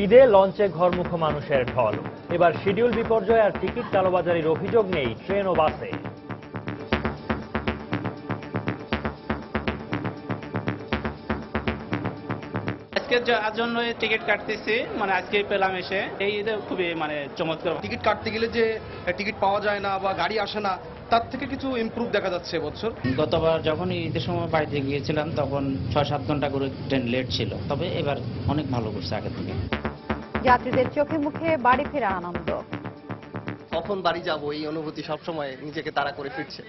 ঈদে লঞ্চে ঘরমুখো মানুষের ঢল। এবার শিডিউল বিপর্যয় আর টিকিট কালোবাজারির অভিযোগ নেই ট্রেন ও বাসে। আজকের জন্য টিকিট কাটতেছি, আজকে পেলাম এসে। এই ঈদে খুবই চমৎকার। টিকিট কাটতে গেলে যে টিকিট পাওয়া যায় না বা গাড়ি আসে না, তার থেকে কিছু ইমপ্রুভ দেখা যাচ্ছে এবছর। গতবার যখন ঈদের সময় বাড়িতে গিয়েছিলাম তখন ৬-৭ ঘন্টা করে ট্রেন লেট ছিল, তবে এবার অনেক ভালো করছে আগে থেকে। যাত্রীদের চোখে মুখে বাড়ি ফেরা আনন্দ। কখন বাড়ি যাব এই অনুভূতি সবসময় নিজেকে তাড়া করে ফিরছে।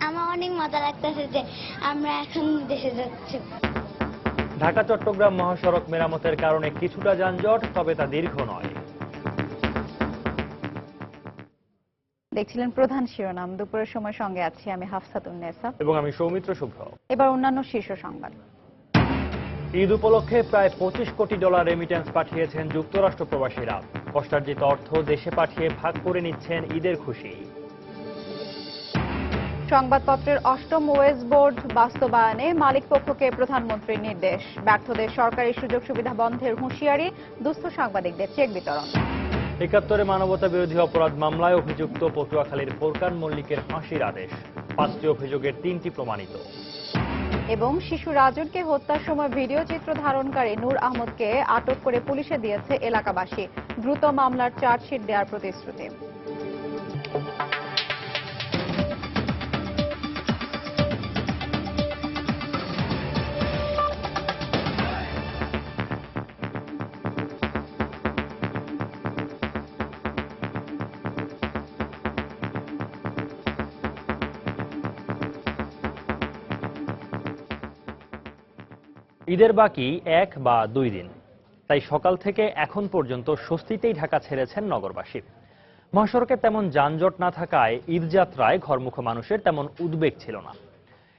আমার অনেক মজা লাগতেছে যে আমরা এখন দেশে যাচ্ছি। ঢাকা চট্টগ্রাম মহাসড়ক মেরামতের কারণে কিছুটা যানজট, তবে তা দীর্ঘ নয়। দেখছিলেন প্রধান শিরোনাম। দুপুরের সময় সঙ্গে আছি আমি হাফসাতুন্নেসা এবং আমি সৌমিত্র শুভ্র। এবার অন্যান্য শীর্ষ সংবাদ। ঈদ উপলক্ষে প্রায় $25 কোটি রেমিটেন্স পাঠিয়েছেন যুক্তরাষ্ট্র প্রবাসীরা। কষ্টার্জিত অর্থ দেশে পাঠিয়ে ভাগ করে নিচ্ছেন ঈদের খুশি। সংবাদপত্রের ৮ম ওয়েজ বোর্ড বাস্তবায়নে মালিকপক্ষকে প্রধানমন্ত্রীর নির্দেশ। ব্যর্থদের সরকারি সুযোগ সুবিধা বন্ধের হুঁশিয়ারি, দুস্থ সাংবাদিকদের চেক বিতরণ। ৭১ মানবতা বিরোধী অপরাধ মামলায় অভিযুক্ত পটুয়াখালীর ফোরকান মল্লিকের ফাঁসির আদেশ। ৫টি অভিযোগের ৩টি প্রমাণিত। এবং শিশু রাজনকে হত্যার সময় ভিডিও চিত্র ধারণকারী নূর আহমদকে আটক করে পুলিশে দিয়েছে এলাকাবাসী। দ্রুত মামলার চার্জশিট দেওয়ার প্রতিশ্রুতি। ঈদের বাকি ১ বা ২ দিন, তাই সকাল থেকে এখন পর্যন্ত স্বস্তিতেই ঢাকা ছেড়েছেন নগরবাসী। মহাসড়কে তেমন যানজট না থাকায় ঈদযাত্রায় ঘরমুখো মানুষের তেমন উদ্বেগ ছিল না।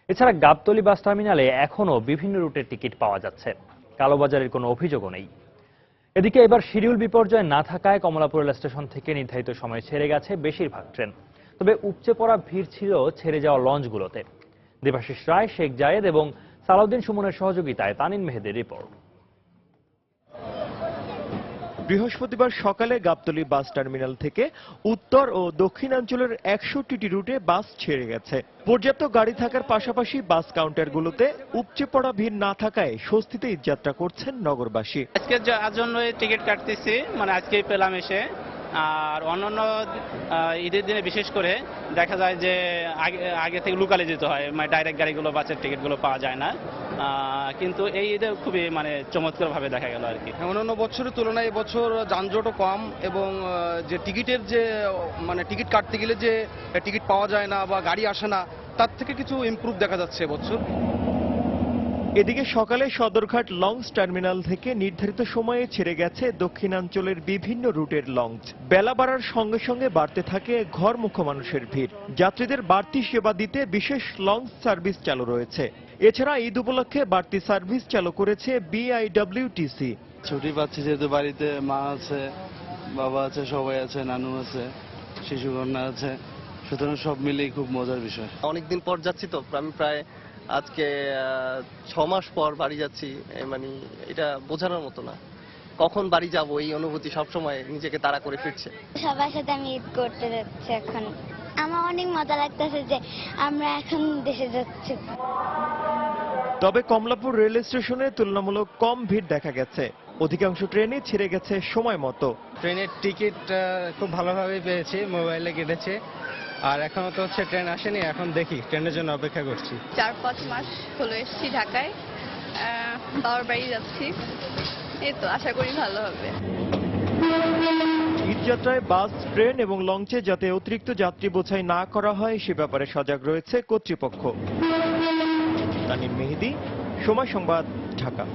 এছাড়া গাবতলী বাস টার্মিনালে এখনও বিভিন্ন রুটের টিকিট পাওয়া যাচ্ছে। কালোবাজারের কোনো অভিযোগও নেই। এদিকে এবার শিডিউল বিপর্যয় না থাকায় কমলাপুর রেল স্টেশন থেকে নির্ধারিত সময়ে ছেড়ে গেছে বেশিরভাগ ট্রেন। তবে উপচে পড়া ভিড় ছিল ছেড়ে যাওয়া লঞ্চগুলোতে। দেবাশিস রায়, শেখ জায়েদ এবং সালাউদ্দিন সুমনের সহযোগিতায় তানিন মেহেদির রিপোর্ট। বৃহস্পতিবার সকালে গাবতলী বাস টার্মিনাল থেকে উত্তর ও দক্ষিণাঞ্চলের ৬১টি রুটে বাস ছেড়ে গেছে। পর্যাপ্ত গাড়ি থাকার পাশাপাশি বাস কাউন্টারগুলোতে উপচে পড়া ভিড় না থাকায় স্বস্তিতে ঈদযাত্রা করছেন নগরবাসী। আজকের জন্য টিকিট কাটতেছি, আজকেই পেলাম এসে। আর অন্যান্য ঈদের দিনে বিশেষ করে দেখা যায় যে আগে থেকে লোকালে যেতে হয়, ডাইরেক্ট গাড়িগুলো, বাসের টিকিটগুলো পাওয়া যায় না। কিন্তু এই ঈদে খুবই চমৎকারভাবে দেখা গেল আর কি। অন্যান্য বছরের তুলনায় এবছর যানজটও কম এবং যে টিকিটের যে টিকিট কাটতে গেলে যে টিকিট পাওয়া যায় না বা গাড়ি আসে না, তার থেকে কিছু ইমপ্রুভ দেখা যাচ্ছে এবছর। এদিকে সকালে সদরঘাট লঞ্চ টার্মিনাল থেকে নির্ধারিত সময়ে ছেড়ে গেছে দক্ষিণাঞ্চলের বিভিন্ন রুটের লঞ্চ। বেলা বাড়ার সঙ্গে সঙ্গে বাড়তে থাকে ঘরমুখো মানুষের ভিড়। যাত্রীদের বাড়তি সেবা দিতে বিশেষ লঞ্চ সার্ভিস চালু রয়েছে। এছাড়া ঈদ উপলক্ষে বাড়তি সার্ভিস চালু করেছে বিআইডব্লিউটিসি। ছুটি পাচ্ছি যেহেতু, বাড়িতে মা আছে, বাবা আছে, সবাই আছে, নানু আছে, শিশুকন্যা আছে, সুতরাং সব মিলেই খুব মজার বিষয়। অনেকদিন পর যাচ্ছি তো, আমি প্রায় আজকে ৬ মাস পর বাড়ি যাচ্ছি। এটা বোঝানোর মতো না, কখন বাড়ি যাব এই অনুভূতি সবসময় নিজেকে তাড়া করে ফিরছে। সবার সাথে আমি ঈদ করতে যাচ্ছি এখন। আমার অনেক মজা লাগতেছে যে আমরা এখন দেশে যাচ্ছি। তবে কমলাপুর রেল স্টেশনে তুলনামূলক কম ভিড় দেখা গেছে। অধিকাংশ ট্রেনই ছেড়ে গেছে সময় মতো। ট্রেনের টিকিট খুব ভালোভাবে পেয়েছি, মোবাইলে কেটেছে। আর এখনো তো ট্রেন আসেনি, এখন দেখি, ট্রেনের জন্য অপেক্ষা করছি। ৪-৫ মাস হলো এসেছি ঢাকায়, বাবার বাড়ি যাচ্ছি। এই তো আশা করি ভালো হবে। ঈদযাত্রায় বাস, ট্রেন এবং লঞ্চে যাতে অতিরিক্ত যাত্রী বোঝাই না করা হয় সে ব্যাপারে সজাগ রয়েছে কর্তৃপক্ষ। তানিন মেহেদি, সময় সংবাদ, ঢাকা।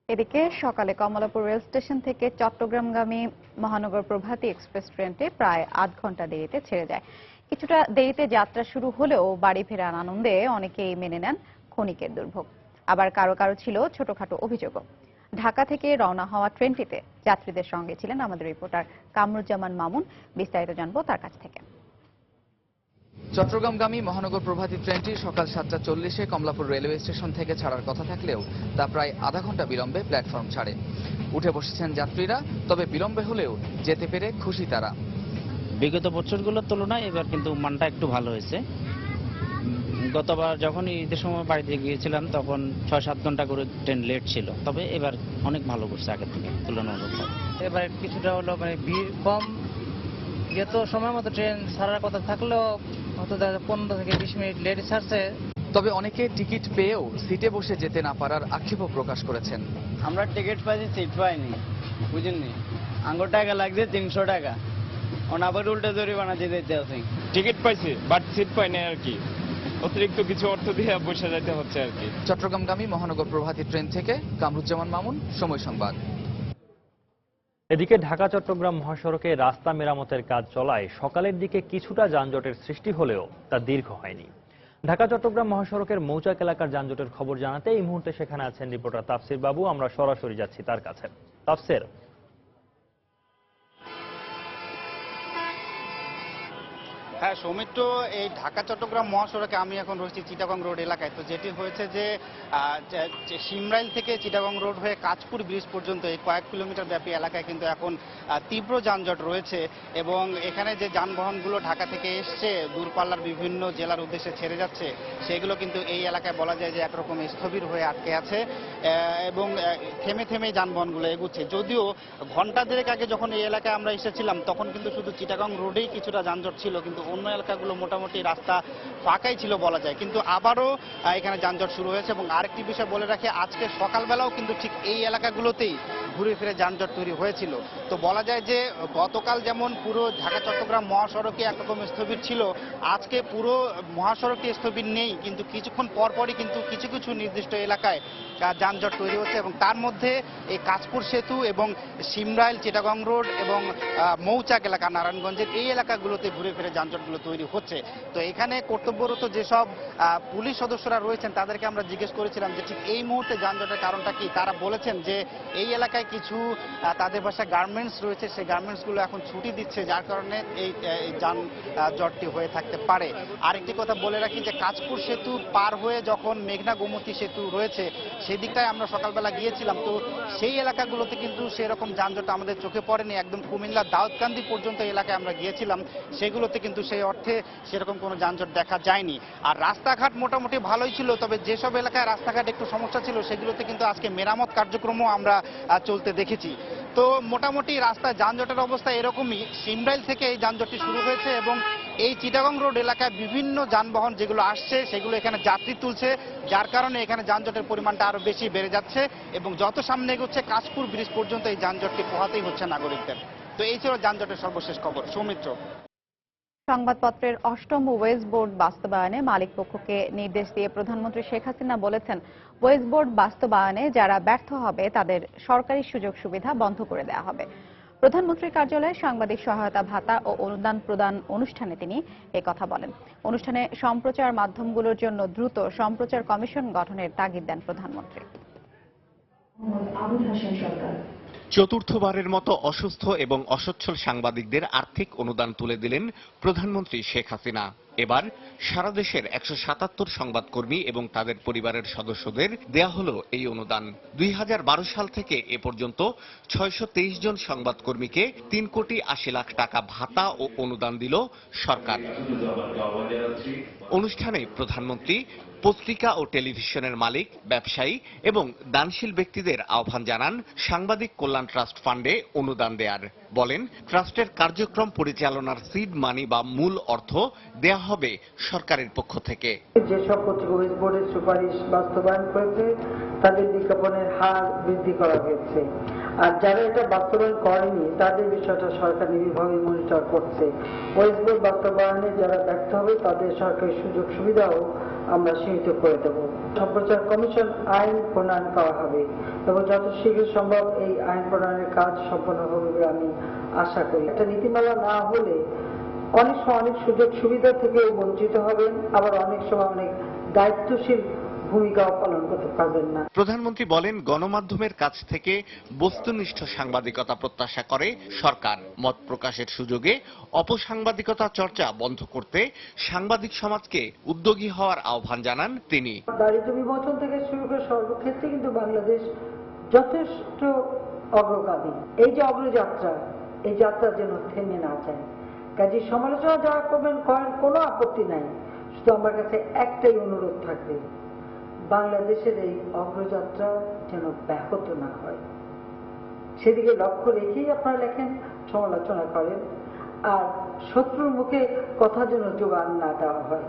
এদিকে সকালে কমলাপুর রেল স্টেশন থেকে চট্টগ্রামগামী মহানগর প্রভাতী এক্সপ্রেস ট্রেনটি প্রায় ৮ ঘন্টা দেরিতে ছেড়ে যায়। কিছুটা দেরিতে যাত্রা শুরু হলেও বাড়ি ফেরার আনন্দে অনেকেই মেনে নেন ক্ষণিকের দুর্ভোগ। আবার কারো কারো ছিল ছোটখাটো অভিযোগও। ঢাকা থেকে রওনা হওয়া ট্রেনটিতে যাত্রীদের সঙ্গে ছিলেন আমাদের রিপোর্টার কামরুজ্জামান মামুন। বিস্তারিত জানবো তার কাছ থেকে। চট্টগ্রামগামী মহানগর প্রভাতী ট্রেনটি সকাল 7:40-এ কমলাপুর রেলওয়ে স্টেশন থেকে ছাড়ার কথা থাকলেও তা প্রায় আধা ঘন্টা বিলম্বে প্ল্যাটফর্ম ছাড়ে। উঠে বসেছেন যাত্রীরা, তবে বিলম্বে হলেও যেতে পেরে খুশি তারা। বিগত বছরগুলোর তুলনায় এবার কিন্তু মানটা একটু ভালো হয়েছে। গতবার যখন ঈদের সময় বাড়িতে গিয়েছিলাম তখন 6-7 ঘন্টা করে ট্রেন লেট ছিল, তবে এবার অনেক ভালো করছে আগের থেকে তুলনামূলক। এবার কিছুটা হলো ভিড় কম, যেহেতু সময় মতো ট্রেন ছাড়ার কথা থাকলেও হয়তো 15 থেকে 20 মিনিট লেট ছাড়ছে। তবে অনেকে টিকিট পেয়েও সিটে বসে যেতে না পারার আক্ষেপও প্রকাশ করেছেন। আমরা টিকিট পাইছি, সিট পাইনি, বুঝেননি। আঙ্গুর টাকা লাগছে 300 টাকা, আবার উল্টে জরিমানা দিতে আছে। টিকিট পাইছি বাট সিট পাই না আর কি, অতিরিক্ত কিছু অর্থ দিয়ে বসে যেতে হচ্ছে আর কি। চট্টগ্রামগামী মহানগর প্রভাতী ট্রেন থেকে কামরুজ্জামান মামুন, সময় সংবাদ। এদিকে ঢাকা চট্টগ্রাম মহাসড়কে রাস্তা মেরামতের কাজ চলায় সকালের দিকে কিছুটা যানজটের সৃষ্টি হলেও তা দীর্ঘ হয়নি। ঢাকা চট্টগ্রাম মহাসড়কের মৌচাক এলাকার যানজটের খবর জানাতে এই মুহূর্তে সেখানে আছেন রিপোর্টার তাফসির বাবু। আমরা সরাসরি যাচ্ছি তার কাছে। তাফসির, হ্যাঁ সৌমিত্র, এই ঢাকা চট্টগ্রাম মহাসড়কে আমি এখন রয়েছি চিটাগং রোড এলাকায়। তো যেটি হয়েছে যে শিমরাইল থেকে চিটাগং রোড হয়ে কাঁচপুর ব্রিজ পর্যন্ত এই কয়েক কিলোমিটার ব্যাপী এলাকায় কিন্তু এখন তীব্র যানজট রয়েছে এবং এখানে যে যানবাহনগুলো ঢাকা থেকে এসছে দূরপাল্লার বিভিন্ন জেলার উদ্দেশ্যে ছেড়ে যাচ্ছে সেগুলো কিন্তু এই এলাকায় বলা যায় যে একরকম স্থবির হয়ে আটকে আছে এবং থেমে থেমে যানবাহনগুলো এগুচ্ছে। যদিও ঘন্টা দেড়েক আগে যখন এই এলাকায় আমরা এসেছিলাম তখন কিন্তু শুধু চিটাগং রোডেই কিছুটা যানজট ছিল, কিন্তু অন্য এলাকাগুলো মোটামুটি রাস্তা ফাঁকাই ছিল বলা যায়। কিন্তু আবারও এখানে যানজট শুরু হয়েছে এবং আরেকটি বিষয় বলে রাখি, আজকে সকালবেলাও কিন্তু ঠিক এই এলাকাগুলোতেই ঘুরে ফিরে যানজট তৈরি হয়েছিল। তো বলা যায় যে গতকাল যেমন পুরো ঢাকা চট্টগ্রাম মহাসড়কে একরকম স্থবির ছিল, আজকে পুরো মহাসড়কটি স্থবির নেই, কিন্তু কিছুক্ষণ পরপরই কিন্তু কিছু কিছু নির্দিষ্ট এলাকায় যানজট তৈরি হচ্ছে এবং তার মধ্যে এই কাঁচপুর সেতু এবং শিমরাইল, চিটাগং রোড এবং মৌচাক এলাকা নারায়ণগঞ্জের এই এলাকাগুলোতে ঘুরে ফিরে যানজটগুলো তৈরি হচ্ছে। তো এখানে কর্তব্যরত যেসব পুলিশ সদস্যরা রয়েছেন তাদেরকে আমরা জিজ্ঞেস করেছিলাম যে ঠিক এই মুহূর্তে যানজটের কারণটা কি। তারা বলেছেন যে এই এলাকায় কিছু তাদের ভাষায় গার্মেন্টস রয়েছে, সেই গার্মেন্টসগুলো এখন ছুটি দিচ্ছে, যার কারণে এই যানজটটি হয়ে থাকতে পারে। আরেকটি কথা বলে রাখি যে কাঁচপুর সেতু পার হয়ে যখন মেঘনা গোমতী সেতু রয়েছে সেই দিকটায় আমরা সকালবেলা গিয়েছিলাম, তো সেই এলাকাগুলোতে কিন্তু সেরকম যানজট আমাদের চোখে পড়েনি। একদম কুমিল্লা দাউদকান্দি পর্যন্ত এলাকায় আমরা গিয়েছিলাম, সেগুলোতে কিন্তু সেই অর্থে সেরকম কোনো যানজট দেখা যায়নি। আর রাস্তাঘাট মোটামুটি ভালোই ছিল, তবে যেসব এলাকায় রাস্তাঘাট একটু সমস্যা ছিল সেগুলোতে কিন্তু আজকে মেরামত কার্যক্রমও আমরা চলতে দেখেছি। তো মোটামুটি রাস্তায় যানজটের অবস্থা এরকমই। শিমরাইল থেকে এই যানজটটি শুরু হয়েছে এবং এই চিটাগং রোড এলাকায় বিভিন্ন যানবাহন যেগুলো আসছে সেগুলো এখানে যাত্রী তুলছে, যার কারণে এখানে যানজটের পরিমাণটা আরো বেশি বেড়ে যাচ্ছে এবং যত সামনে এগোচ্ছে কাঁচপুর ব্রিজ পর্যন্ত এই যানজটটি পোহাতেই হচ্ছে নাগরিকদের। তো এই ছিল যানজটের সর্বশেষ খবর। সৌমিত্র। সংবাদপত্রের ৮ম ওয়েজ বোর্ড বাস্তবায়নে মালিক পক্ষকে নির্দেশ দিয়ে প্রধানমন্ত্রী শেখ হাসিনা বলেছেন, ওয়েজ বোর্ড বাস্তবায়নে যারা ব্যর্থ হবে তাদের সরকারি সুযোগ সুবিধা বন্ধ করে দেওয়া হবে। প্রধানমন্ত্রীর কার্যালয়ে সাংবাদিক সহায়তা ভাতা ও অনুদান প্রদান অনুষ্ঠানে তিনি কথা বলেন। অনুষ্ঠানে সম্প্রচার মাধ্যমগুলোর জন্য দ্রুত সম্প্রচার কমিশন গঠনের তাগিদ দেন প্রধানমন্ত্রী। চতুর্থবারের মতো অসুস্থ এবং অসচ্ছল সাংবাদিকদের আর্থিক অনুদান তুলে দিলেন প্রধানমন্ত্রী শেখ হাসিনা। এবার সারা দেশের 177 সংবাদকর্মী এবং তাদের পরিবারের সদস্যদের দেয়া হলো এই অনুদান। 2012 সাল থেকে এ পর্যন্ত 623 জন সংবাদকর্মীকে 3,80,00,000 টাকা ভাতা ও অনুদান দিল সরকার। অনুষ্ঠানে প্রধানমন্ত্রী পত্রিকা ও টেলিভিশনের মালিক, ব্যবসায়ী এবং দানশীল ব্যক্তিদের আহ্বান জানান সাংবাদিক কল্যাণ ট্রাস্ট ফান্ডে অনুদান দেয়ার। বলেন, ট্রাস্টের কার্যক্রম পরিচালনার সিড মানি বা মূল অর্থ দেয়া হবে সরকারের পক্ষ থেকে। যেসব পত্রিকা ওয়েজ বোর্ডের সুপারিশ বাস্তবায়ন করেছে তাদের বিজ্ঞাপনের হার বৃদ্ধি করা হয়েছে, আর যারা এটা বাস্তবায়ন করেনি তাদের বিষয়টা সরকার নিবিড়ভাবে মনিটর করছে। ওয়েজ বোর্ড বাস্তবায়নে যারা ব্যর্থ হবে তাদের সরকারি সুযোগ সুবিধাও আমরা সীমিত করে দেব। সম্প্রচার কমিশন আইন প্রণয়ন করা হবে এবং যত শীঘ্র সম্ভব এই আইন প্রণয়নের কাজ সম্পন্ন হবে বলে আমি আশা করি। একটা নীতিমালা না হলে অনেক সময় অনেক সুযোগ সুবিধা থেকে বঞ্চিত হবেন, আবার অনেক সময় অনেক দায়িত্বশীল ভূমিকাও পালন করতে পারবেন না। প্রধানমন্ত্রী বলেন, গণমাধ্যমের কাছ থেকে বস্তুনিষ্ঠ সাংবাদিকতা প্রত্যাশা করে সরকার। মত প্রকাশের সুযোগে অপসাংবাদিকতা চর্চা বন্ধ করতে সাংবাদিক সমাজকে উদ্যোগী হওয়ার আহ্বান জানান তিনি। দারিদ্র বিমোচন থেকে শুরু করে সর্বক্ষেত্রে কিন্তু বাংলাদেশ যথেষ্ট অগ্রগামী। এই যে অগ্রযাত্রা, এই যাত্রা যেন থেমে না যায়। কাজে সমালোচনা যারা করবেন করেন, কোনো আপত্তি নাই, শুধু আমার কাছে একটাই অনুরোধ থাকবে, বাংলাদেশের এই অগ্রযাত্রা যেন ব্যাহত না হয়। সেদিকে লক্ষ্য রেখেই আপনারা লেখেন, সমালোচনা করেন, আর শত্রুর মুখে কথা যেন জোগান না দেওয়া হয়,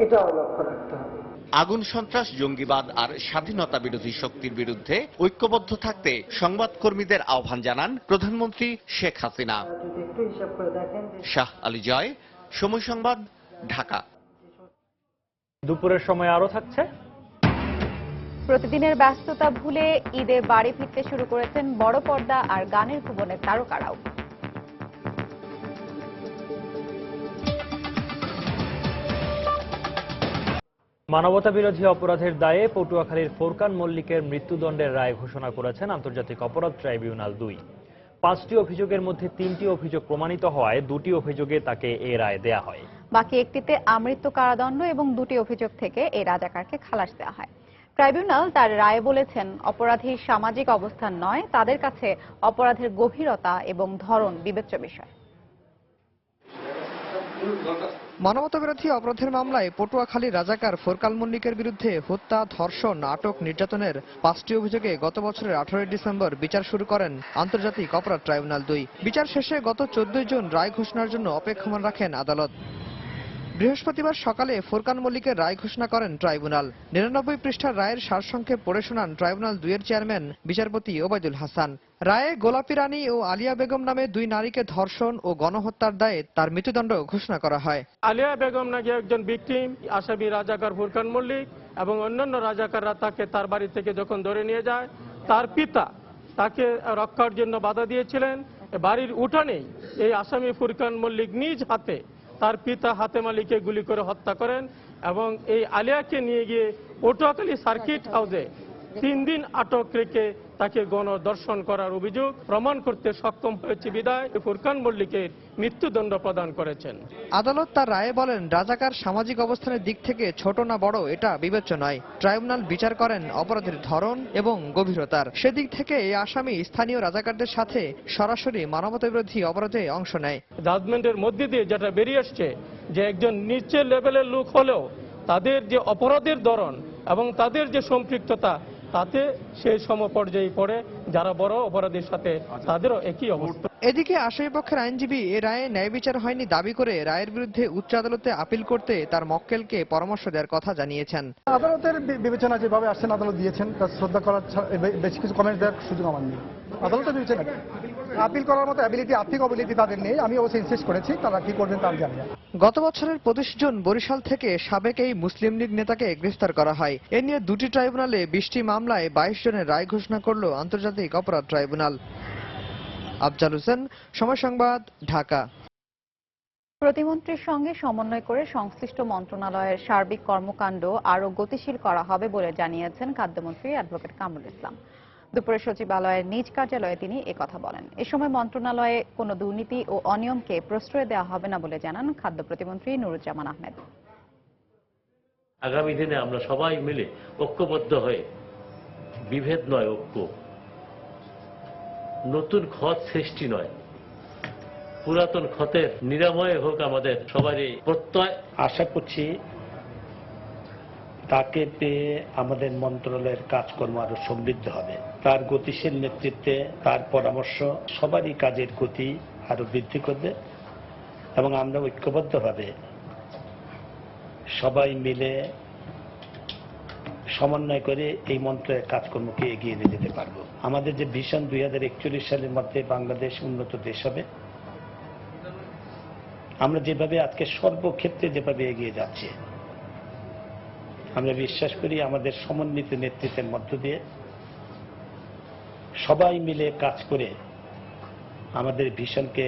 এটাও লক্ষ্য রাখতে হবে। আগুন সন্ত্রাস, জঙ্গিবাদ আর স্বাধীনতা বিরোধী শক্তির বিরুদ্ধে ঐক্যবদ্ধ থাকতে সংবাদকর্মীদের আহ্বান জানান প্রধানমন্ত্রী শেখ হাসিনা। একটু হিসাব করে দেখেন। শাহ আলী জয়, সময় সংবাদ, ঢাকা। দুপুরের সময় আরো থাকছে। প্রতিদিনের ব্যস্ততা ভুলে ঈদে বাড়ি ফিরতে শুরু করেছেন বড় পর্দা আর গানের ভুবনের তারকারাও। মানবতা বিরোধী অপরাধের দায়ে পটুয়াখালীর ফোরকান মল্লিকের মৃত্যুদণ্ডের রায় ঘোষণা করেছেন আন্তর্জাতিক অপরাধ ট্রাইব্যুনাল ২। ৫টি অভিযোগের মধ্যে ৩টি অভিযোগ প্রমাণিত হওয়ায় ২টি অভিযোগে তাকে এ রায় দেয়া হয়। বাকি একটিতে আমৃত্যু কারাদণ্ড এবং ২টি অভিযোগ থেকে এই রাজাকারকে খালাস দেওয়া হয়। ট্রাইব্যুনাল তার রায়ে বলেছেন, অপরাধীর সামাজিক অবস্থান নয়, তাদের কাছে অপরাধের গভীরতা এবং ধরন বিবেচ্য বিষয়। মানবতাবিরোধী অপরাধের মামলায় পটুয়াখালী রাজাকার ফোরকান মল্লিকের বিরুদ্ধে হত্যা, ধর্ষণ, আটক, নির্যাতনের ৫টি অভিযোগে গত বছরের ১৮ ডিসেম্বর বিচার শুরু করেন আন্তর্জাতিক অপরাধ ট্রাইব্যুনাল ২। বিচার শেষে গত ১৪ জুন রায় ঘোষণার জন্য অপেক্ষমান রাখেন আদালত। বৃহস্পতিবার সকালে ফোরকান মল্লিকের রায় ঘোষণা করেন ট্রাইব্যুনাল। ৯৯ পৃষ্ঠার রায়ের সারসংক্ষেপ পড়ে শোনান ট্রাইব্যুনাল ২ এর চেয়ারম্যান বিচারপতি ওবায়দুল হাসান। রায়ে গোলাপী রানী ও আলিয়া বেগম নামে ২ নারীকে ধর্ষণ ও গণহত্যার দায়ে তার মৃত্যুদণ্ড ঘোষণা করা হয়। আলিয়া বেগম নাকি একজন ভিকটিম, আসামি রাজাকার ফোরকান মল্লিক এবং অন্যান্য রাজাকাররা তাকে তার বাড়ি থেকে যখন ধরে নিয়ে যায়, তার পিতা তাকে রক্ষার জন্য বাধা দিয়েছিলেন। বাড়ির উঠানেই এই আসামি ফোরকান মল্লিক নিজ হাতে তার পিতা হাতেম আলীকে গুলি করে হত্যা করেন এবং এই আলিয়াকে নিয়ে গিয়ে পটুয়াখালী সার্কিট হাউসে ৩ দিন আটক রেখে তাকে গণধর্ষণ করার অভিযোগ প্রমাণ করতে সক্ষম হয়েছে বিধায় ফোরকান মল্লিকের মৃত্যুদণ্ড প্রদান করেছেন। আদালত তার রায়ে বলেন, রাজাকার সামাজিক অবস্থানের দিক থেকে ছোট না বড় এটা বিবেচ্য নয়। ট্রাইব্যুনাল বিচার করেন অপরাধের ধরন এবং গভীরতার। সেদিক থেকে এই আসামি স্থানীয় রাজাকারদের সাথে সরাসরি মানবতাবিরোধী অপরাধে অংশ নেয়। জাজমেন্টের মধ্যে দিয়ে যেটা বেরিয়ে আসছে যে একজন নিচের লেভেলের লোক হলেও তাদের যে অপরাধের ধরন এবং তাদের যে সম্পৃক্ততা, তাতে সেই সমপর্যায়ে পড়ে যারা বড় অপরাধীর সাথে তাদেরও একই অবস্থা। এদিকে আসামিপক্ষের আইনজীবী এ রায়ে ন্যায় বিচার হয়নি দাবি করে রায়ের বিরুদ্ধে উচ্চ আদালতে আপিল করতে তার মক্কেলকে পরামর্শ দেওয়ার কথা জানিয়েছেন। আদালতের বিবেচনা যেভাবে আসছেন আদালত দিয়েছেন, তার শ্রদ্ধা করার বেশি কিছু কমেন্ট দেওয়ার সুযোগ আমার নেই। আদালতের বিবেচনা আপিল করার মতো আর্থিক অ্যাবিলিটি তাদের নেই। আমি অবশ্যই ইনসিস্ট করেছি, তারা কি করবেন তার জানি না। গত বছরের ২৫ জুন বরিশাল থেকে সাবেক এই মুসলিম লীগ নেতাকে গ্রেফতার করা হয়। এ নিয়ে ২টি ট্রাইব্যুনালে ২০টি মামলায় ২২ জনের রায় ঘোষণা করল আন্তর্জাতিক অপরাধ ট্রাইব্যুনাল। আফজাল হোসেন, সময় সংবাদ, ঢাকা। প্রতিমন্ত্রীর সঙ্গে সমন্বয় করে সংশ্লিষ্ট মন্ত্রণালয়ের সার্বিক কর্মকাণ্ড আরও গতিশীল করা হবে বলে জানিয়েছেন খাদ্যমন্ত্রী অ্যাডভোকেট কামরুল ইসলাম। দুপুরে সচিবালয়ের নিজ কার্যালয়ে তিনি একথা বলেন। এ সময় মন্ত্রণালয়ে কোনো দুর্নীতি ও অনিয়মকে প্রশ্রয় দেওয়া হবে না বলে জানান খাদ্য প্রতিমন্ত্রী নুরুজ্জামান আহমেদ। আগামী দিনে আমরা সবাই মিলে ঐক্যবদ্ধ হয়ে, বিভেদ নয় ঐক্য, নতুন ক্ষত সৃষ্টি নয়, পুরাতন ক্ষতের নিরাময় হোক আমাদের সবারই প্রত্যয়। আশা করছি তাকে পেয়ে আমাদের মন্ত্রণালয়ের কাজকর্ম আরো সমৃদ্ধ হবে। তার গতিশীল নেতৃত্বে তার পরামর্শ সবারই কাজের গতি আরো বৃদ্ধি করবে এবং আমরা ঐক্যবদ্ধভাবে সবাই মিলে সমন্বয় করে এই মন্ত্রণালয়ের কাজকর্মকে এগিয়ে নিয়ে যেতে পারবো। আমাদের যে ভিশন 2041 সালের মধ্যে বাংলাদেশ উন্নত দেশ হবে, আমরা যেভাবে আজকে সর্বক্ষেত্রে যেভাবে এগিয়ে যাচ্ছি, আমরা বিশ্বাস করি আমাদের সমন্বিত নেতৃত্বের মধ্য দিয়ে সবাই মিলে কাজ করে আমাদের ভিশনকে,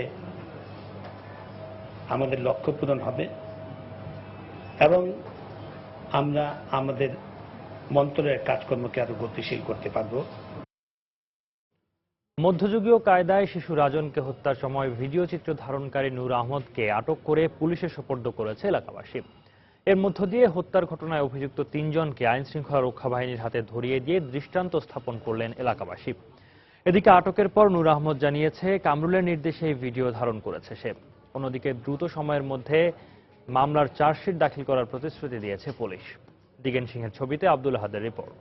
আমাদের লক্ষ্য পূরণ হবে এবং আমরা আমাদের মন্ত্রণালয়ের কাজকর্মকে আরো গতিশীল করতে পারবো। মধ্যযুগীয় কায়দায় শিশু রাজনকে হত্যার সময় ভিডিও চিত্র ধারণকারী নূর আহমদকে আটক করে পুলিশে সোপর্দ করেছে এলাকাবাসী। এর মধ্য দিয়ে হত্যার ঘটনায় অভিযুক্ত ৩ জনকে আইনশৃঙ্খলা রক্ষা বাহিনীর হাতে ধরিয়ে দিয়ে দৃষ্টান্ত স্থাপন করলেন এলাকাবাসী। এদিকে আটকের পর নূর আহমদ জানিয়েছে কামরুলের নির্দেশে এই ভিডিও ধারণ করেছে সে। অন্যদিকে দ্রুত সময়ের মধ্যে মামলার চার্জশিট দাখিল করার প্রতিশ্রুতি দিয়েছে পুলিশ। দিগেন সিংহের ছবিতে আব্দুল আহাদের রিপোর্ট।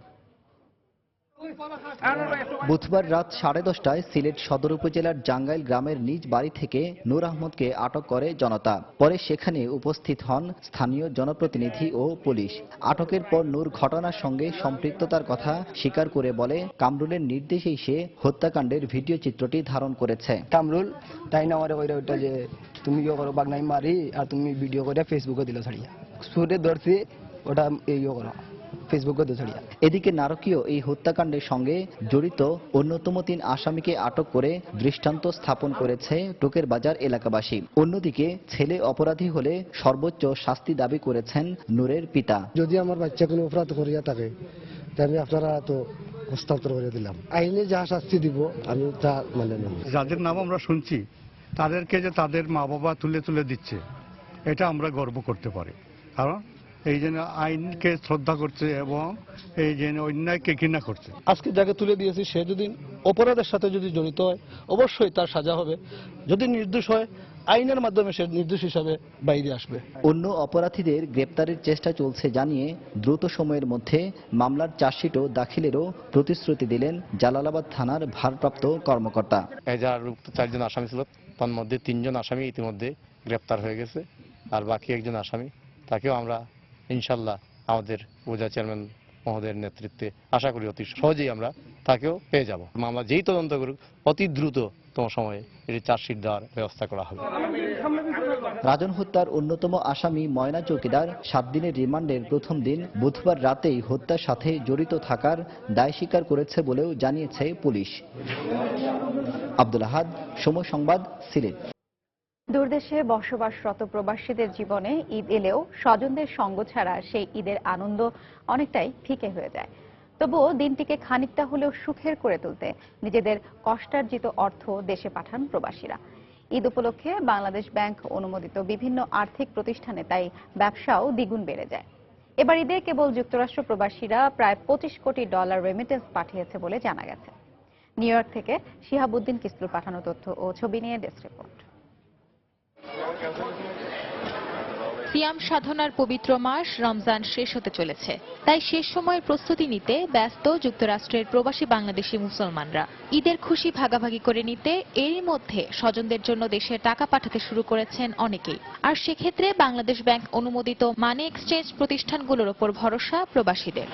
বুধবার রাত 10:30টায় সিলেট সদর উপজেলার জাঙ্গাইল গ্রামের নিজ বাড়ি থেকে নূর আহমদকে আটক করে জনতা। পরে সেখানে উপস্থিত হন স্থানীয় জনপ্রতিনিধি ও পুলিশ। আটকের পর নূর ঘটনার সঙ্গে সম্পৃক্ততার কথা স্বীকার করে বলে কামরুলের নির্দেশেই সে হত্যাকাণ্ডের ভিডিও চিত্রটি ধারণ করেছে। কামরুল তাই না আমার ওইটা যে তুমি ইয়ে করো বাগনাই মারি আর তুমি ভিডিও করে ফেসবুকে দিল ছাড়িয়া সুরে ধরছি ওটা ইয়ে করো ফেসবুকে ছড়িয়া। এদিকে নারকীয় এই হত্যাকাণ্ডের সঙ্গে জড়িত অন্যতম 3 আসামিকে আটক করে দৃষ্টান্ত স্থাপন করেছে টোকের বাজার এলাকাবাসী। অন্যদিকে ছেলে অপরাধী হলে সর্বোচ্চ শাস্তি দাবি করেছেন নূরের পিতা। যদি আমার বাচ্চা কোনো অপরাধ করিয়া থাকে তাহলে আপনারা তো হস্তান্তর করে দিলাম, আইনে যা শাস্তি দিব আমি তা মানে নেব। যাদের নাম আমরা শুনছি তাদেরকে যে তাদের মা বাবা তুলে তুলে দিচ্ছে, এটা আমরা গর্ব করতে পারি। কারণ এই জন্য আইনকে শ্রদ্ধা করছে এবং এই জন্য অন্যায়কে ঘৃণা করছে। আজকে যাকে তুলে দিয়েছি সে যদি অপরাধের সাথে যদি জড়িত হয় অবশ্যই তার সাজা হবে, যদি নির্দোষ হয় আইনের মাধ্যমে সে নির্দোষ হিসাবে বাইরে আসবে। অন্য অপরাধীদের গ্রেপ্তারের চেষ্টা চলছে জানিয়ে দ্রুত সময়ের মধ্যে মামলার চার্জশিটও দাখিলেরও প্রতিশ্রুতি দিলেন জালালাবাদ থানার ভারপ্রাপ্ত কর্মকর্তা। এই যারা 4 জন আসামি ছিল তার মধ্যে 3 জন আসামি ইতিমধ্যে গ্রেপ্তার হয়ে গেছে, আর বাকি একজন আসামি তাকেও আমরা ইনশাল্লাহ আমাদের উপজেলা চেয়ারম্যান মহোদয়ের নেতৃত্বে আশা করি অতি সহজেই আমরা তাকেও পেয়ে যাব। মামলা যেই তদন্ত করুক অতি দ্রুততম সময়ে এটি চার্জশিট দেওয়ার ব্যবস্থা করা হবে। রাজন হত্যার অন্যতম আসামি ময়না চৌকিদার 7 দিনের রিমান্ডের প্রথম দিন বুধবার রাতেই হত্যার সাথে জড়িত থাকার দায় স্বীকার করেছে বলেও জানিয়েছে পুলিশ। আব্দুল আহাদ, সময় সংবাদ, সিলেট। দূরদেশে বসবাসরত প্রবাসীদের জীবনে ঈদ এলেও স্বজনদের সঙ্গ ছাড়া সেই ঈদের আনন্দ অনেকটাই ফিকে হয়ে যায়। তবুও দিনটিকে খানিকটা হলেও সুখের করে তুলতে নিজেদের কষ্টার্জিত অর্থ দেশে পাঠান প্রবাসীরা। ঈদ উপলক্ষে বাংলাদেশ ব্যাংক অনুমোদিত বিভিন্ন আর্থিক প্রতিষ্ঠানে তাই ব্যবসাও দ্বিগুণ বেড়ে যায়। এবার ঈদে কেবল যুক্তরাষ্ট্র প্রবাসীরা প্রায় $25 কোটি রেমিটেন্স পাঠিয়েছে বলে জানা গেছে। নিউ ইয়র্ক থেকে শিহাবুদ্দিন কিসলুর পাঠানো তথ্য ও ছবি নিয়ে ডেস্ক রিপোর্ট। সিয়াম সাধনার পবিত্র মাস রমজান শেষ হতে চলেছে, তাই শেষ সময়ের প্রস্তুতি নিতে ব্যস্ত যুক্তরাষ্ট্রের প্রবাসী বাংলাদেশি মুসলমানরা। ঈদের খুশি ভাগাভাগি করে নিতে এরই মধ্যে স্বজনদের জন্য দেশে টাকা পাঠাতে শুরু করেছেন অনেকেই। আর সেক্ষেত্রে বাংলাদেশ ব্যাংক অনুমোদিত মানি এক্সচেঞ্জ প্রতিষ্ঠানগুলোর ওপর ভরসা প্রবাসীদের।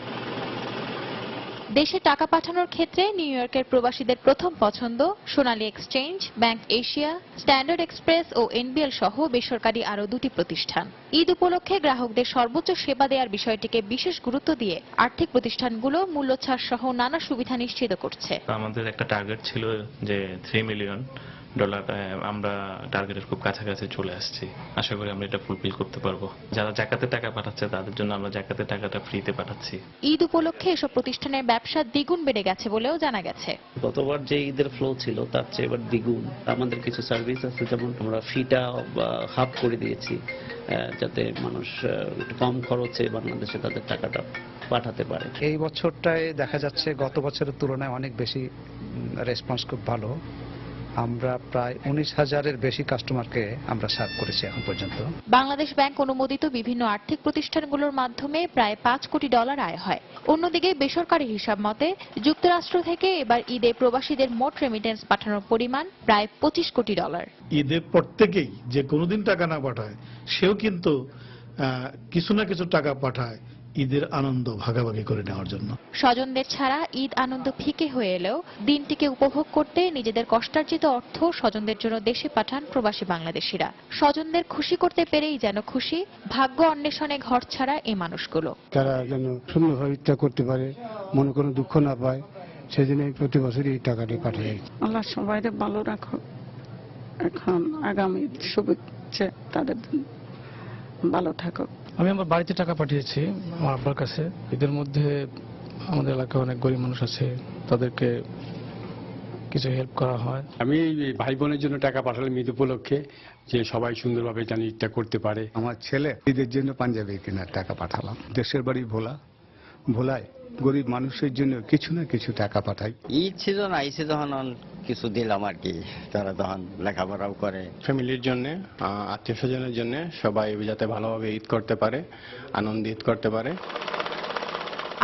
দেশে টাকা পাঠানোর ক্ষেত্রে নিউ ইয়র্কের প্রবাসীদের প্রথম পছন্দ Sonali exchange, bank Asia, standard express ও এনবিএল সহ বেসরকারি আরও 2টি প্রতিষ্ঠান। ঈদ উপলক্ষে গ্রাহকদের সর্বোচ্চ সেবা দেওয়ার বিষয়টিকে বিশেষ গুরুত্ব দিয়ে আর্থিক প্রতিষ্ঠানগুলো মূল্যছাড় সহ নানা সুবিধা নিশ্চিত করছে। আমাদের একটা টার্গেট ছিল যে $3 মিলিয়ন, আমরা টার্গেটের খুব কাছাকাছি চলে আসছি। আশা করি আমরা এটা ফুলফিল করতে পারবো। যারা জাকাতে টাকা পাঠাচ্ছে তাদের জন্য আমরা জাকাতে টাকাটা ফ্রিতে পাঠাচ্ছি। ঈদ উপলক্ষে এসব প্রতিষ্ঠানের ব্যবসা দ্বিগুণ বেড়ে গেছে বলেও জানা গেছে। গতবার যে ঈদের ফ্লো ছিল তার চেয়ে এবার দ্বিগুণ। আমাদের কিছু সার্ভিস আছে, যেমন আমরা ফিটা হাফ করে দিয়েছি যাতে মানুষ কম খরচে বাংলাদেশে তাদের টাকাটা পাঠাতে পারে। এই বছরটায় দেখা যাচ্ছে গত বছরের তুলনায় অনেক বেশি রেসপন্স খুব ভালো। আমরা প্রায় 19,000-এর বেশি কাস্টমারকে আমরা সার্ভ করেছি এখন পর্যন্ত। বাংলাদেশ ব্যাংক অনুমোদিত বিভিন্ন আর্থিক প্রতিষ্ঠানগুলোর মাধ্যমে প্রায় $5 কোটি আয় হয়। অন্যদিকে বেসরকারি হিসাব মতে যুক্তরাষ্ট্র থেকে এবার ঈদে প্রবাসীদের মোট রেমিটেন্স পাঠানোর পরিমাণ প্রায় $25 কোটি। ঈদের প্রত্যেকেই যে কোনোদিন টাকা না পাঠায় সেও কিন্তু কিছু না কিছু টাকা পাঠায় ঈদের আনন্দ ভাগাভাগি করে নেওয়ার জন্য। স্বজনদের ছাড়া ঈদ আনন্দ ফিকে হয়ে এলেও দিনটিকে উপভোগ করতে নিজেদের কষ্টার্জিত অর্থ স্বজনদের জন্য দেশে পাঠান প্রবাসী বাংলাদেশিরা। স্বজনদের খুশি করতে পেরেই যেন খুশি ভাগ্য অন্বেষণে ঘর ছাড়া এই মানুষগুলো। তারা যেন সুন্দরভাবে ইচ্ছা করতে পারে, মনে কোনো দুঃখ না পায়, সেজন্য প্রতি বছরই এই টাকাটি পাঠিয়ে। আল্লাহ সবাইকে ভালো রাখো। এখন আগামী শুভেচ্ছা তাদের ভালো থাকুক। আমি আমার বাড়িতে টাকা পাঠিয়েছি আমার আব্বার কাছে। এদের মধ্যে আমাদের এলাকায় অনেক গরিব মানুষ আছে, তাদেরকে কিছু হেল্প করা হয়। আমি ভাই বোনের জন্য টাকা পাঠালাম ঈদ উপলক্ষে, যে সবাই সুন্দরভাবে যেন ঈদটা করতে পারে। আমার ছেলে ঈদের জন্য পাঞ্জাবি কেনার টাকা পাঠালাম। দেশের বাড়ি ভোলায় গরিব মানুষের জন্য কিছু না কিছু টাকা পাঠাই। ঈদ সিজন আইসে তখন কিছু দিলাম আর কি, তারা তখন লেখাপড়াও করে। ফ্যামিলির জন্য, আত্মীয় স্বজনের জন্য, সবাই যাতে ভালোভাবে ঈদ করতে পারে, আনন্দ ঈদ করতে পারে।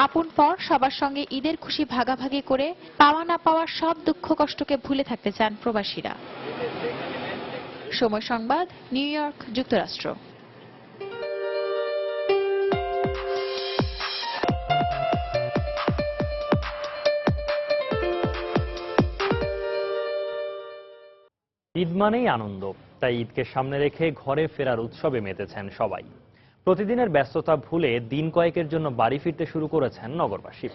আপন পর সবার সঙ্গে ঈদের খুশি ভাগাভাগি করে পাওয়া না পাওয়া সব দুঃখ কষ্টকে ভুলে থাকতে চান প্রবাসীরা। সময় সংবাদ, নিউ ইয়র্ক, যুক্তরাষ্ট্র। ঈদ মানেই আনন্দ, তাই ঈদকে সামনে রেখে ঘরে ফেরার উৎসবে মেতেছেন সবাই। প্রতিদিনের ব্যস্ততা ভুলে দিন কয়েকের জন্য বাড়ি ফিরতে শুরু করেছেন নগরবাসী।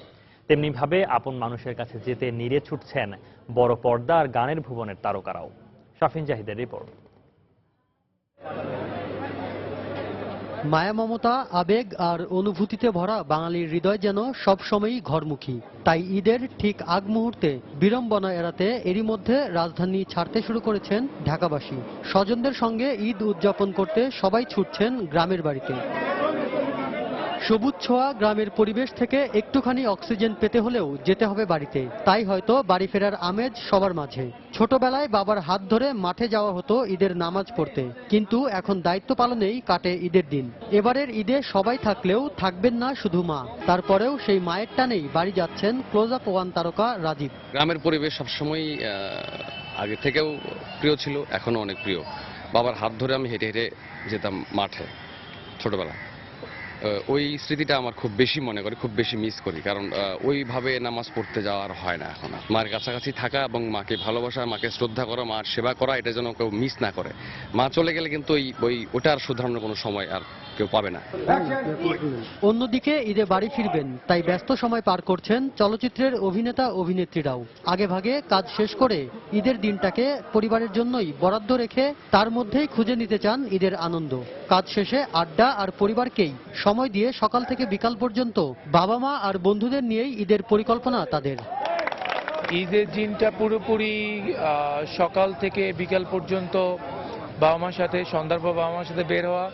তেমনিভাবে আপন মানুষের কাছে যেতে নিরে ছুটছেন বড় পর্দা আর গানের ভুবনের তারকারাও। শাফিন জাহিদের রিপোর্ট। মায়া, মমতা, আবেগ আর অনুভূতিতে ভরা বাঙালির হৃদয় যেন সবসময়ই ঘরমুখী। তাই ঈদের ঠিক আগ মুহূর্তে বিড়ম্বনা এড়াতে এরই মধ্যে রাজধানী ছাড়তে শুরু করেছেন ঢাকাবাসী। স্বজনদের সঙ্গে ঈদ উদযাপন করতে সবাই ছুটছেন গ্রামের বাড়িতে। সবুজ ছোঁয়া গ্রামের পরিবেশ থেকে একটুখানি অক্সিজেন পেতে হলেও যেতে হবে বাড়িতে। তাই হয়তো বাড়ি ফেরার আমেজ সবার মাঝে। ছোটবেলায় বাবার হাত ধরে মাঠে যাওয়া হতো ঈদের নামাজ পড়তে, কিন্তু এখন দায়িত্ব পালনেই কাটে ঈদের দিন। এবারের ঈদে সবাই থাকলেও থাকবেন না শুধু মা। তারপরেও সেই মায়ের টানেই বাড়ি যাচ্ছেন ক্লোজ আপ ওয়ান তারকা রাজীব। গ্রামের পরিবেশ সবসময় আগে থেকেও প্রিয় ছিল, এখনো অনেক প্রিয়। বাবার হাত ধরে আমি হেঁটে হেঁটে যেতাম মাঠে ছোটবেলায়। ওই স্মৃতিটা আমার খুব বেশি মনে করি, খুব বেশি মিস করি, কারণ ওইভাবে নামাজ পড়তে যাওয়ার হয় না এখন। মার কাছাকাছি থাকা এবং মাকে ভালোবাসা, মাকে শ্রদ্ধা করা, মার সেবা করা, এটা যেন কেউ মিস না করে। মা চলে গেলে কিন্তু ওটা আর শুধরানোর কোনো সময় আর কেউ পাবে না। অন্যদিকে ঈদে বাড়ি ফিরবেন, তাই ব্যস্ত সময় পার করছেন চলচ্চিত্রের অভিনেতা অভিনেত্রীরাও। আগে ভাগে কাজ শেষ করে ঈদের দিনটাকে পরিবারের জন্যই বরাদ্দ রেখে তার মধ্যেই খুঁজে নিতে চান ঈদের আনন্দ। কাজ শেষে আড্ডা আর পরিবারকেই সময় দিয়ে সকাল থেকে বিকাল পর্যন্ত বাবা মা আর বন্ধুদের নিয়েই ঈদের পরিকল্পনা তাদের। ঈদের দিনটা পুরোপুরি সকাল থেকে বিকাল পর্যন্ত বাবা মার সাথে, সন্ধ্যার পর বাবা মার সাথে বের হওয়া।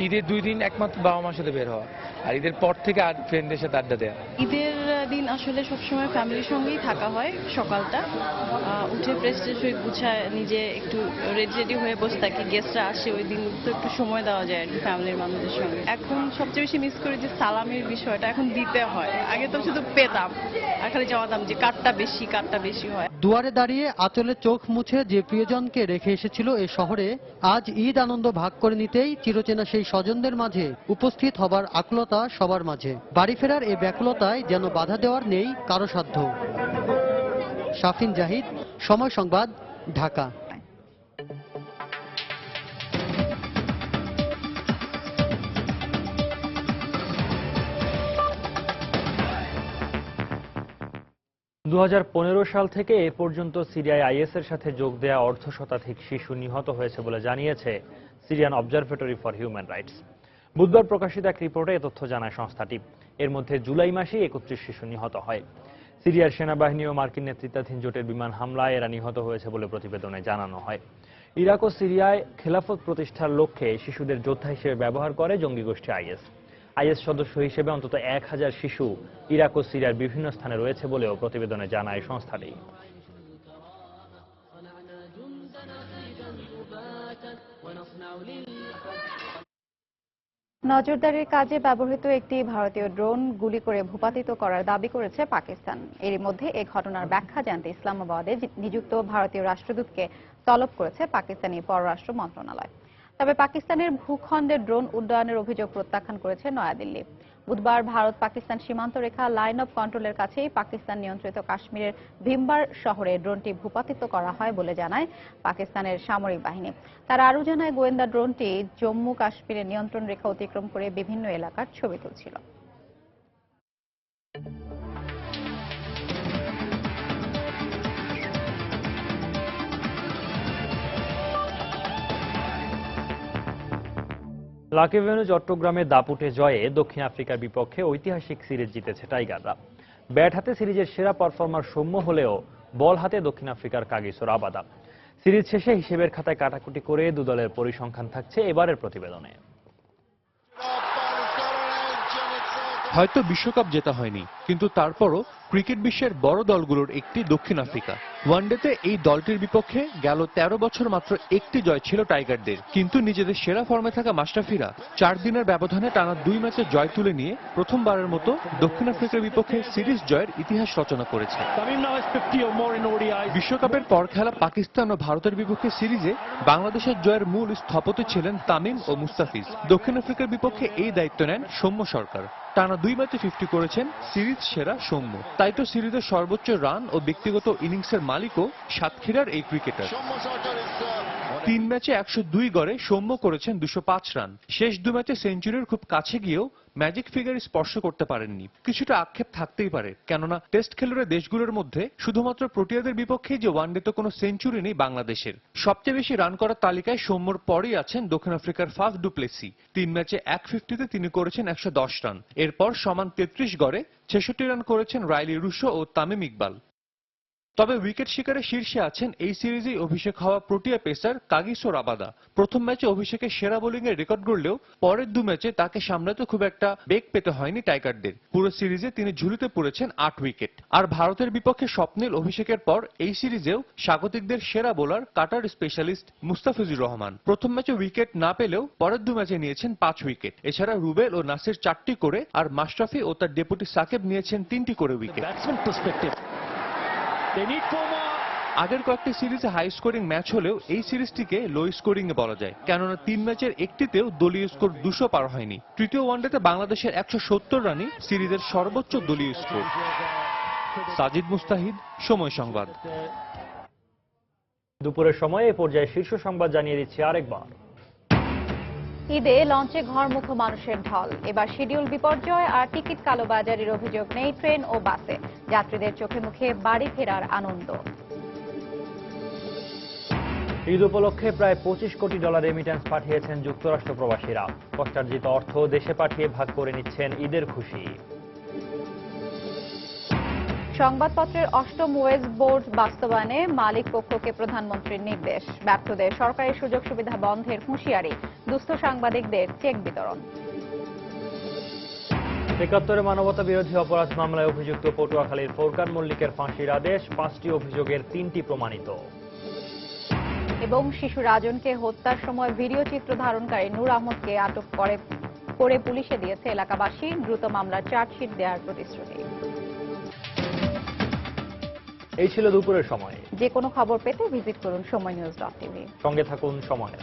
ঈদের 2 দিন একমাত্র বাবা মার সাথে বের হওয়া, আর ঈদের পর থেকে আর ফ্রেন্ডদের সাথে আড্ডা দেওয়া। ঈদের দিন আসলে সবসময় ফ্যামিলির সঙ্গেই থাকা হয়। সকালটা উঠে ফ্রেশ ট্রেশ হয়ে গুছায় নিজে একটু রেডি হয়ে বসে থাকি। গেস্টরা আসে, ওই দিন তো একটু সময় দেওয়া যায় আর কি ফ্যামিলির মানুষদের সঙ্গে। এখন সবচেয়ে বেশি মিস করি যে সালামের বিষয়টা এখন দিতে হয়। আগে তো শুধু পেতাম আর খালি জানাতাম যে কারটা বেশি হয়। দুয়ারে দাঁড়িয়ে আঁচলে চোখ মুছে যে প্রিয়জনকে রেখে এসেছিল এ শহরে, আজ ঈদ আনন্দ ভাগ করে নিতেই চিরচেনা সেই স্বজনদের মাঝে উপস্থিত হবার আকুলতা সবার মাঝে। বাড়ি ফেরার এ ব্যাকুলতায় যেন বাধা দেওয়ার নেই কারো সাধ্য। শাফিন জাহিদ, সময় সংবাদ, ঢাকা। 2015 সাল থেকে এ পর্যন্ত সিরিয়ায় আইএস এর সাথে যোগ দেয়া অর্ধশতাধিক শিশু নিহত হয়েছে বলে জানিয়েছে Syrian observatory for human rights. বুধবার প্রকাশিত এক রিপোর্টে এ তথ্য জানায় সংস্থাটি। এর মধ্যে জুলাই মাসেই 31 শিশু নিহত হয়। সিরিয়ার সেনাবাহিনী ও মার্কিন নেতৃত্বাধীন জোটের বিমান হামলায় এরা নিহত হয়েছে বলে প্রতিবেদনে জানানো হয়। ইরাক ও সিরিয়ায় খেলাফত প্রতিষ্ঠার লক্ষ্যে শিশুদের যোদ্ধা হিসেবে ব্যবহার করে জঙ্গি গোষ্ঠী আইএস। আইএস সদস্য হিসেবে অন্তত 1000 শিশু ইরাক ও সিরিয়ার বিভিন্ন স্থানে রয়েছে বলেও প্রতিবেদনে জানায় সংস্থাটি। নজরদারির কাজে ব্যবহৃত একটি ভারতীয় ড্রোন গুলি করে ভূপাতিত করার দাবি করেছে পাকিস্তান। এরই মধ্যে এই ঘটনার ব্যাখ্যা জানতে ইসলামাবাদে নিযুক্ত ভারতীয় রাষ্ট্রদূতকে তলব করেছে পাকিস্তানি পররাষ্ট্র মন্ত্রণালয়। তবে পাকিস্তানের ভূখণ্ডে ড্রোন উড্ডয়নের অভিযোগ প্রত্যাখ্যান করেছে নয়াদিল্লি। বুধবার ভারত পাকিস্তান সীমান্ত রেখা লাইন অফ কন্ট্রোলের কাছেই পাকিস্তান নিয়ন্ত্রিত কাশ্মীরের ভিমবার শহরে ড্রোনটি ভূপাতিত করা হয় বলে জানায় পাকিস্তানের সামরিক বাহিনী। তারা আরও জানায়, গোয়েন্দা ড্রোনটি জম্মু কাশ্মীরের নিয়ন্ত্রণ রেখা অতিক্রম করে বিভিন্ন এলাকার ছবি তুলছিল। লাকি ভেন্যু চট্টগ্রামে দাপুটে জয়ে দক্ষিণ আফ্রিকার বিপক্ষে ঐতিহাসিক সিরিজ জিতেছে টাইগাররা। ব্যাট হাতে সিরিজের সেরা পারফর্মার সৌম্য হলেও বল হাতে দক্ষিণ আফ্রিকার কাগিসো রাবাদা। সিরিজ শেষে হিসেবের খাতায় কাটাকুটি করে দু দলের পরিসংখ্যান থাকছে এবারের প্রতিবেদনে। হয়তো বিশ্বকাপ জেতা হয়নি, কিন্তু তারপরও ক্রিকেট বিশ্বের বড় দলগুলোর একটি দক্ষিণ আফ্রিকা। ওয়ানডেতে এই দলটির বিপক্ষে গেল 13 বছর মাত্র একটি জয় ছিল টাইগারদের, কিন্তু নিজেদের সেরা ফর্মে থাকা মাশরাফিরা 4 দিনের ব্যবধানে টানা 2 ম্যাচে জয় তুলে নিয়ে প্রথমবারের মতো দক্ষিণ আফ্রিকার বিপক্ষে সিরিজ জয়ের ইতিহাস রচনা করেছে। বিশ্বকাপের পর খেলা পাকিস্তান ও ভারতের বিপক্ষে সিরিজে বাংলাদেশের জয়ের মূল স্থপতি ছিলেন তামিম ও মুস্তাফিজ। দক্ষিণ আফ্রিকার বিপক্ষে এই দায়িত্ব নেন সৌম্য সরকার। টানা 2 ম্যাচে 50 করেছেন সিরিজ সেরা সৌম্য। তাই তো সিরিজের সর্বোচ্চ রান ও ব্যক্তিগত ইনিংসের মালিকও সাতক্ষীরার এই ক্রিকেটার। 3 ম্যাচে 102 গড়ে সৌম্য করেছেন 205 রান। শেষ 2 ম্যাচে সেঞ্চুরির খুব কাছে গিয়েও ম্যাজিক ফিগার স্পর্শ করতে পারেননি। কিছুটা আক্ষেপ থাকতেই পারে, কেননা টেস্ট খেলুড়ে দেশগুলোর মধ্যে শুধুমাত্র প্রোটিয়াদের বিপক্ষেই যে ওয়ানডেতে কোনো সেঞ্চুরি নেই বাংলাদেশের। সবচেয়ে বেশি রান করার তালিকায় সৌম্যর পরেই আছেন দক্ষিণ আফ্রিকার ফাফ ডু প্লেসি। 3 ম্যাচে 150তে তিনি করেছেন 110 রান। এরপর সমান 33 গড়ে 66 রান করেছেন রাইলি রুশো ও তামিম ইকবাল। তবে উইকেট শিকারে শীর্ষে আছেন এই সিরিজেই অভিষেক হওয়া প্রোটিয়া পেসার কাগিসো রাবাদা। প্রথম ম্যাচে অভিষেকের সেরা বোলিং এর রেকর্ড গড়লেও পরের 2 ম্যাচে তাকে সামলাতে খুব একটা বেগ পেতে হয়নি টাইগারদের। পুরো সিরিজে তিনি ঝুলিতে পড়েছেন 8 উইকেট। আর ভারতের বিপক্ষে স্বপ্নিল অভিষেকের পর এই সিরিজেও স্বাগতিকদের সেরা বোলার কাটার স্পেশালিস্ট মুস্তাফিজুর রহমান। প্রথম ম্যাচে উইকেট না পেলেও পরের 2 ম্যাচে নিয়েছেন 5 উইকেট। এছাড়া রুবেল ও নাসির 4টি করে, আর মাশরাফি ও তার ডেপুটি সাকিব নিয়েছেন 3টি করে উইকেট। আগের কয়েকটি সিরিজে হাই স্কোরিং ম্যাচ হলেও এই সিরিজটিকে লো স্কোরিং এ বলা যায়, কেননা 3 ম্যাচের একটিতেও দলীয় স্কোর 200 পার হয়নি। তৃতীয় ওয়ানডেতে বাংলাদেশের 170 রানই সিরিজের সর্বোচ্চ দলীয় স্কোর। সাজিদ মুস্তাহিদ, সময় সংবাদ। দুপুরের সময় এ পর্যায়ে শীর্ষ সংবাদ জানিয়ে দিচ্ছি আরেকবার। ঈদে লঞ্চে ঘরমুখ মানুষের ঢল। এবার শিডিউল বিপর্যয় আর টিকিট কালোবাজারির অভিযোগ নেই ট্রেন ও বাসে। যাত্রীদের চোখে মুখে বাড়ি ফেরার আনন্দ। ঈদ উপলক্ষে প্রায় $25 কোটি রেমিট্যান্স পাঠিয়েছেন যুক্তরাষ্ট্র প্রবাসীরা। কষ্টার্জিত অর্থ দেশে পাঠিয়ে ভাগ করে নিচ্ছেন ঈদের খুশি। সংবাদপত্রের 8ম ওয়েজ বোর্ড বাস্তবায়নে মালিক পক্ষকে প্রধানমন্ত্রীর নির্দেশ। ব্যর্থদের সরকারি সুযোগ সুবিধা বন্ধের হুঁশিয়ারি। দুস্থ সাংবাদিকদের চেক বিতরণ। ৭১ মানবতা বিরোধী অপরাধ মামলায় অভিযুক্ত পটুয়াখালীর ফোরকান মল্লিকের ফাঁসির আদেশ। 5টি অভিযোগের 3টি প্রমাণিত। এবং শিশু রাজনকে হত্যার সময় ভিডিও চিত্র ধারণকারী নূর আহমদকে আটক করে পুলিশে দিয়েছে এলাকাবাসী। দ্রুত মামলার চার্জশিট দেওয়ার প্রতিশ্রুতি। এই ছিল দুপুরের সময়। যে কোনো খবর পেতে ভিজিট করুন সময়নিউজ.tv। সঙ্গে থাকুন সময়।